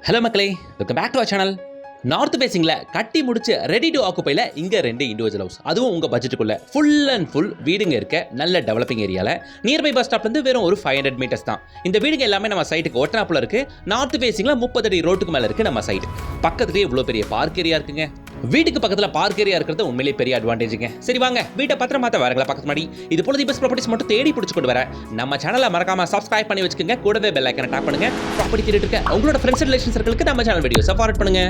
Hello மக்களே, welcome back to our channel. North பேசிங்கில் கட்டி முடிச்சு ரெடி டு ஆக்குப்பையில் இங்கே 2 இண்டிவிஜுவல் ஹவுஸ், அதுவும் உங்கள் பட்ஜெட்டுக்குள்ளே ஃபுல் அண்ட் ஃபுல் வீடுங்க இருக்க நல்ல டெவலப்பிங் ஏரியாவில் நியர்பை பஸ் ஸ்டாப்லேருந்து வெறும் ஒரு 500 மீட்டர்ஸ் தான். இந்த வீடுங்க எல்லாமே நம்ம சைட்டுக்கு ஒட்டனாப்பில் இருக்குது. நார்த் பேசிங்கில் 30 அடி ரோட்டுக்கு மேலே இருக்குது நம்ம சைட். பக்கத்துலேயே இவ்வளோ பெரிய பார்க் ஏரியா இருக்குங்க. வீட்டுக்கு பக்கத்தில் பார்க் ஏரியா இருக்கிறது உண்மையிலேயே பெரிய அட்வான்டேஜுங்க. சரி வாங்க வீட்டை பத்திரம் பார்த்த வரங்களா பக்கத்து மாடி இது போல பஸ் ப்ராப்பர்ட்டிஸ் மட்டும் தேடி பிடிச்சி கொண்டு வர நம்ம சேனலை மறக்காம சப்ஸ்கிரைப் பண்ணி வச்சுக்கோங்க. கூடவே பெல் ஐக்கனை டாப் பண்ணுங்க. ப்ராப்பர்ட்டி தேடிட்டு இருக்க உங்களோட ஃப்ரெண்ட்ஸ் ரிலேஷன் சர்க்கிளுக்கு நம்ம சேனல் வீடியோஸை ஃபார்வர்ட் பண்ணுங்க.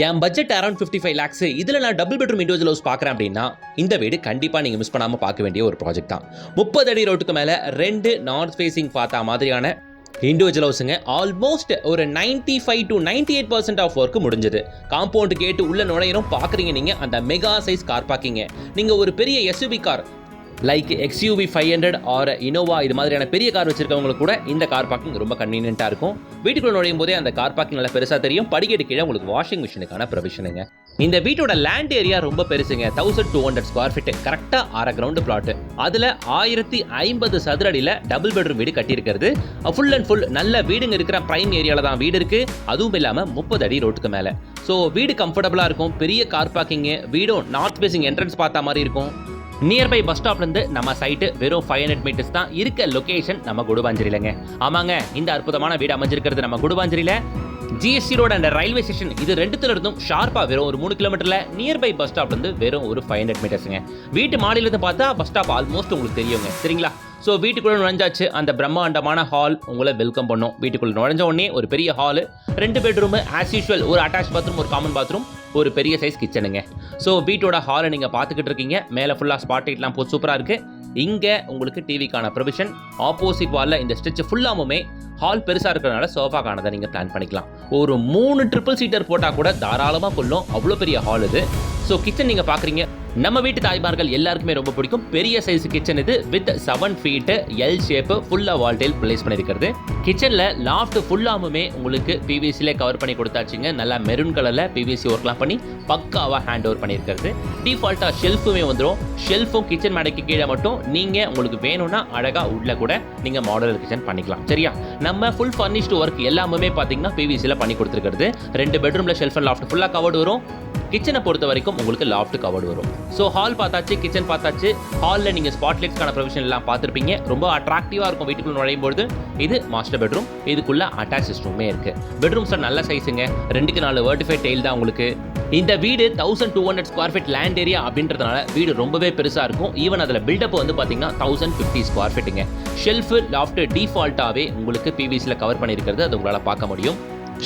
என் பட்ஜெட் அரௌண்ட் 55 lakhs. இதில் நான் டபுள் பெட்ரூம் இண்டிவிஜுவல் ஹவுஸ் பார்க்குறேன் அப்படின்னா இந்த வீடு கண்டிப்பாக நீங்கள் மிஸ் பண்ணாமல் பார்க்க வேண்டிய ஒரு ப்ராஜெக்ட் தான். 30 அடி ரோட்டுக்கு மேலே 2 நார்த் ஃபேஸிங் பார்த்தா மாதிரியான இண்டிவிஜுவல் ஹவுஸுங்க. ஆல்மோஸ்ட் ஒரு 95 to 98% ஆஃப் ஒர்க் முடிஞ்சது. காம்பவுண்ட் கேட்டு உள்ள நுழையிறோம் பார்க்குறீங்க நீங்கள் அந்த மெகா சைஸ் கார் பார்க்கிங்க. நீங்கள் ஒரு பெரிய SUV car like XUV 500 or Innova இது மாதிரியான பெரிய கார் வச்சிருக்கவங்களுக்கு கூட இந்த கார் பார்க்கிங் ரொம்ப கன்வீனியன்ட்டாக இருக்கும். வீட்டுக்குள்ள நுழையும் போதே அந்த கார் பார்க்கிங் நல்லா பெருசாக தெரியும். படிக்கட்டு கீழே உங்களுக்கு வாஷிங் மிஷினுக்கான ப்ரொவிஷனுங்க. இந்த வீட்டோட லேண்ட் ஏரியா ரொம்ப பெருசுங்க. 1200 ஸ்கொயர் ஃபீட், கரெக்டாக 1/2 கிரவுண்ட் பிளாட். அதில் 1050 சதுர அடியில் டபுள் பெட்ரூம் வீடு கட்டியிருக்கிறது. ஃபுல் அண்ட் ஃபுல் நல்ல வீடுங்க இருக்கிற பிரைம் ஏரியாவில் தான் வீடு இருக்குது. அதுவும் இல்லாமல் 30 அடி ரோட்டுக்கு மேலே. ஸோ வீடு கம்ஃபர்டபுளாக இருக்கும். பெரிய கார் பார்க்கிங்கு, வீடும் நார்த் ஃபேசிங் என்ட்ரன்ஸ் பார்த்தா மாதிரி இருக்கும். நியர்பை பஸ் ஸ்டாப்லேருந்து நம்ம சைட்டு வெறும் 500 மீட்டர்ஸ் தான். இருக்க லொக்கேஷன் நம்ம குடுவாஞ்சேரியிலங்க. ஆமாங்க, இந்த அற்புதமான வீடு அமைஞ்சிருக்கிறது நம்ம குடுவாஞ்சேரியில். GST road and railway station இது ரெண்டுத்துல இருந்தும் ஷார்ப்பாக வெறும் ஒரு 3 கிலோமீட்டரில் நியர்பை பஸ் ஸ்டாப்லேருந்து வெறும் ஒரு 500 மீட்டர்ஸுங்க. வீட்டு மாடியிலிருந்து பார்த்தா பஸ் ஸ்டாப் ஆல்மோஸ்ட் உங்களுக்கு தெரியுங்க. சரிங்களா? ஸோ வீட்டுக்குள்ளே நுழைஞ்சாச்சு. அந்த பிரம்மாண்டமான ஹால் உங்களை வெல்கம் பண்ணும். வீட்டுக்குள்ளே நுழைஞ்ச உடனே ஒரு பெரிய ஹாலு, 2 பெட்ரூமு, ஆஸ் யூஷுவல் ஒரு அட்டாச் பாத்ரூம், ஒரு காமன் பாத்ரூம், ஒரு பெரிய சைஸ் கிச்சனுங்க. ஸோ வீட்டோட ஹாலை நீங்கள் பார்த்துக்கிட்டு இருக்கீங்க. மேலே ஃபுல்லாக ஸ்பாட் லைட்லாம் போட்டு சூப்பராக இருக்குது. இங்கே உங்களுக்கு டிவிக்கான ப்ரொவிஷன். ஆப்போசிட் வாலில் இந்த ஸ்டிச் ஃபுல்லாமுமே ஹால் பெருசாக இருக்கிறதுனால சோஃபாக்கானதை நீங்கள் பிளான் பண்ணிக்கலாம். ஒரு 3 ட்ரிபிள் சீட்டர் போட்டால் கூட தாராளமாக கொள்ளும். அவ்வளோ பெரிய ஹால் இது. ஸோ கிச்சன் நீங்கள் பார்க்குறீங்க. நம்ம வீட்டு தாய்மார்கள் எல்லாருக்குமே ரொம்ப பிடிக்கும். பெரிய சைஸ் கிச்சன் இது வித் 7 feet எல் ஷேப் ஃபுல்லாக வால்டைல் பிளேஸ் பண்ணியிருக்கிறது. கிச்சனில் லாஃப்ட் ஃபுல்லாமுமே உங்களுக்கு PVCலே கவர் பண்ணி கொடுத்தாச்சுங்க. நல்லா மெரூன் கலரில் PVC ஒர்க்லாம் பண்ணி பக்காவாக ஹேண்ட் ஓவர் பண்ணியிருக்கிறது. டிஃபால்ட்டாக ஷெல்ஃபுமே வந்துடும். ஷெல்ஃபும் கிச்சன் மேடைக்கு கீழே மட்டும் நீங்கள் உங்களுக்கு வேணும்னா அழகாக உள்ள கூட நீங்கள் மாடலர் கிச்சன் பண்ணிக்கலாம். சரியா? நம்ம ஃபுல் ஃபர்னிஷ்டு ஒர்க் எல்லாமே பார்த்தீங்கன்னா PVCயில் பண்ணி கொடுத்துருக்கிறது. 2 பெட்ரூமில் ஷெல்ஃப் அண்ட் லாஃப்ட் ஃபுல்லாக கவர்டு வரும். கிச்சனை பொறுத்த வரைக்கும் உங்களுக்கு லாஃப்ட் கவர்டு வரும். ஸோ ஹால் பார்த்தாச்சு, கிச்சன் பார்த்தாச்சு. ஹாலில் நீங்கள் ஸ்பாட்லைட்ஸ்க்கான ப்ரொவிஷன் எல்லாம் பார்த்துருப்பீங்க. ரொம்ப அட்ராக்டிவாக இருக்கும் வீட்டுக்குள்ள நுழையும் பொழுது. இது மாஸ்டர் பெட்ரூம். இதுக்குள்ள அட்டாச் சிஸ்டமே இருக்கு. பெட்ரூம்ஸ் நல்ல சைஸுங்க. 2க்கு 4 வெர்டிஃபை டெயில் தான் உங்களுக்கு. இந்த வீடு 1200 ஸ்கொயர் ஃபீட் லேண்ட் ஏரியா அப்படின்றதுனால வீடு ரொம்பவே பெருசாக இருக்கும். ஈவன் அதில் பில்டப் வந்து பார்த்தீங்கன்னா 1050 ஸ்கொயர் ஃபீட்டுங்க. ஷெல்ஃபு லாஃப்ட் டிஃபால்ட்டாகவே உங்களுக்கு PVCயில் கவர் பண்ணியிருக்கிறது அது உங்களால் பார்க்க முடியும்.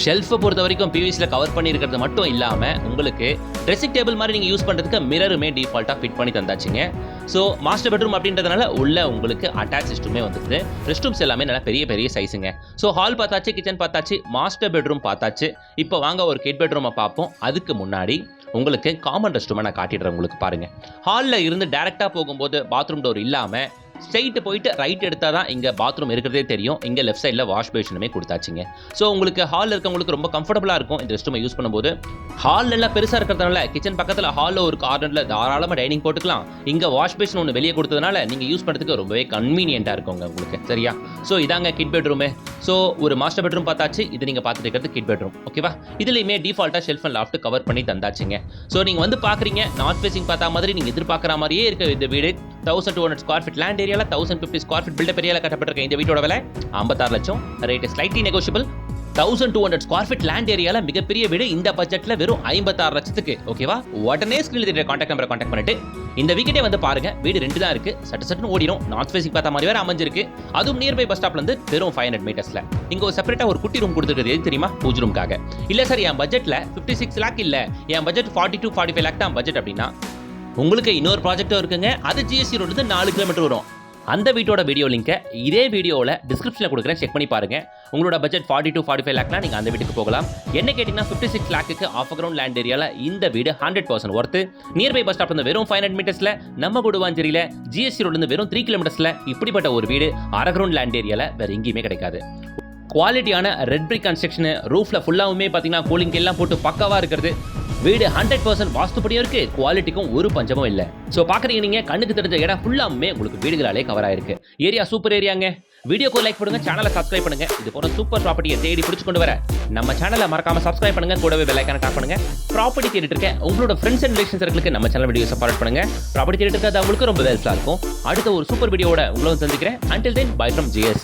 ஷெல்ஃபை பொறுத்த வரைக்கும் PVCயில் கவர் பண்ணியிருக்கிறது மட்டும் இல்லாமல் உங்களுக்கு ட்ரெஸ்ஸிங் டேபிள் மாதிரி நீங்கள் யூஸ் பண்ணுறதுக்கு மிரருமே டிஃபால்ட்டாக ஃபிட் பண்ணி தந்தாச்சுங்க. ஸோ மாஸ்டர் பெட்ரூம் அப்படின்றதுனால உள்ள உங்களுக்கு அட்டாச் சிஸ்டமே வந்துடுது. ரெஸ்ட் ரூம்ஸ் எல்லாமே நல்லா பெரிய பெரிய சைஸுங்க. ஸோ ஹால் பார்த்தாச்சு, கிச்சன் பார்த்தாச்சு, மாஸ்டர் பெட்ரூம் பார்த்தாச்சு. இப்போ வாங்க ஒரு கிட் பெட்ரூமை பார்ப்போம். அதுக்கு முன்னாடி உங்களுக்கு காமன் ரெஸ்ட் ரூமை நான் காட்டிடுறேன். உங்களுக்கு பாருங்கள். ஹாலில் இருந்து டேரெக்டாக போகும்போது பாத்ரூம் டோர் இல்லாமல் ஸ்ட்ரைட்டு போயிட்டு ரைட் எடுத்தால் தான் இங்கே பாத்ரூம் இருக்கிறதே தெரியும். இங்கே லெஃப்ட் சைடில் வாஷ் பேஷனுமே கொடுத்தாச்சுங்க. ஸோ உங்களுக்கு ஹாலில் இருக்கவங்களுக்கு ரொம்ப கம்ஃபர்டபுளாக இருக்கும் இந்த ரெஸ்ட் ரூமை யூஸ் பண்ணும்போது. ஹால் நல்லா பெருசாக இருக்கிறதுனால கிச்சன் பக்கத்தில் ஹாலில் ஒரு கார்னரில் தாராளமாக டைனிங் போட்டுக்கலாம். இங்கே வாஷ் பேஷன் ஒன்று வெளியே கொடுத்ததுனால நீங்கள் யூஸ் பண்ணுறதுக்கு ரொம்பவே கன்வீனியண்ட்டாக இருக்குங்க உங்களுக்கு. சரியா? ஸோ இதாங்க கிட் பெட்ரூமு. ஸோ ஒரு மாஸ்டர் பெட்ரூம் பார்த்தாச்சு. இது நீங்கள் பார்த்துட்டு இருக்கிறது கிட் பெட்ரூம். ஓகேவா? இதுலையுமே டிஃபால்ட்டாக ஷெல்ஃப் அண்ட் லாஃப்ட் கவர் பண்ணி தந்தாச்சுங்க. ஸோ நீங்கள் வந்து பார்க்குறீங்க நார்த் ஃபேசிங் பார்த்தா மாதிரி நீங்கள் எதிர்பார்க்குற மாதிரியே இருக்க இந்த வீடு 1200 ஸ்கொயர் ஃபீட் லேண்ட் ஏரியாவில் 1050 ஸ்கொயர் ஃபீட் பில்டப் ஏரியாவில் கட்டப்பட்டிருக்க இந்த வீட்டோட விலை 56 லட்சம். Rate slightly negotiable. 1200 square feet land ஏரியாவில் மிகப்பெரிய வீடு இந்த பட்ஜெட்டில் வெறும் 56 லட்சத்துக்கு. ஓகேவா? உடனே ஸ்கிரீனில் தெரியுற கான்டாக்ட் நம்பரை கான்டாக்ட் பண்ணிட்டு இந்த வீக்கெண்டே வந்து பாருங்க. வீடு 2 தான் இருக்கு. சட்டுன்னு ஓடிடும். நார்த் ஃபேசிங் பார்த்த மாதிரி வேற அமைஞ்சிருக்கு. அதுவும் நியர்பை பஸ் ஸ்டாப்லேருந்து வெறும் 500 மீட்டர்ஸ்ல. இங்க ஒரு செப்பரேட்டாக ஒரு குட்டி ரூம் கொடுத்துருக்குது. எது தெரியுமா? பூஜ் ரூம்காக. இல்லை சார், என் பட்ஜெட்டில் 56 லேக் இல்லை, என் பட்ஜெட் 40 to 45 லேக் தான் பட்ஜெட் அப்படின்னா உங்களுக்கு இன்னொரு ப்ராஜெக்டும் இருக்குங்க. அது GST ரோடு 4 கிலோமீட்டர் வரும். அந்த வீட்டோட வீடியோ லிங்கை இதே வீடியோவில் டிஸ்கிரிப்ஷனில் கொடுக்குறேன். செக் பண்ணி பாருங்க. உங்களோட பட்ஜெட் 40 to 45 லேக்னா நீங்கள் அந்த வீட்டுக்கு போகலாம். என்ன கேட்டிங்கன்னா 56 லேக்குக்கு ஆஃப் கிரவுண்ட் லேண்ட் ஏரியாவில் இந்த வீடு 100% ஒர்த்து. நியர்பை பஸ் ஸ்டாப்லேருந்து வெறும் 500 மீட்டர்ஸில், நம்ம குடுவாஞ்சேரியில் GST ரோட்லேருந்து வெறும் 3 கிலோமீட்டர்ஸில் இப்படிப்பட்ட ஒரு வீடு 1/2 கிரவுண்ட் லேண்ட் ஏரியாவில் வேறு எங்கேயுமே கிடைக்காது. குவாலிட்டியான ரெட் பிரிக் கன்ஸ்ட்ரக்ஷனு, ரூஃபில் ஃபுல்லாகவுமே பார்த்தீங்கன்னா கூலிங் எல்லாம் போட்டு பக்காவாக இருக்கிறது. வீடு 100% வாஸ்துப்படியும் இருக்கு. குவாலிட்டிக்கும் ஒரு பஞ்சமும் இல்லை. ஸோ பார்க்குறீங்க நீங்கள் கண்ணுக்கு தெரிஞ்ச இடம் ஃபுல்லாமே உங்களுக்கு வீடுகளாலே கவர் ஆயிருக்கு. ஏரியா சூப்பர் ஏரியாங்க. வீடியோக்கு லைக் பண்ணுங்க, சேனலை சப்ஸ்கிரைப் பண்ணுங்க. இது போல சூப்பர் ப்ராப்பர்ட்டியை தேடி பிடிச்சு கொண்டு வர நம்ம சேனலை மறக்காம சப்ஸ்கிரைப் பண்ணுங்க, கூடவே பெல் ஐகானை டாப் பண்ணுங்க. ப்ராப்பர்ட்டி தேடிட்டு இருக்க உங்களோட ஃப்ரெண்ட்ஸ் அண்ட் ரிலேஷன் சர்க்கிளுக்கு நம்ம சேனல் வீடியோ சப்போர்ட் பண்ணுங்க. ப்ராப்பர்ட்டி தேடிட்டு இருக்கிறது அவங்களுக்கு ரொம்ப ஹெல்ப்ஃபுல்லா இருக்கும். அடுத்த ஒரு சூப்பர் வீடியோவோட உங்களை சந்திக்கிறேன். Until then, bye from GS.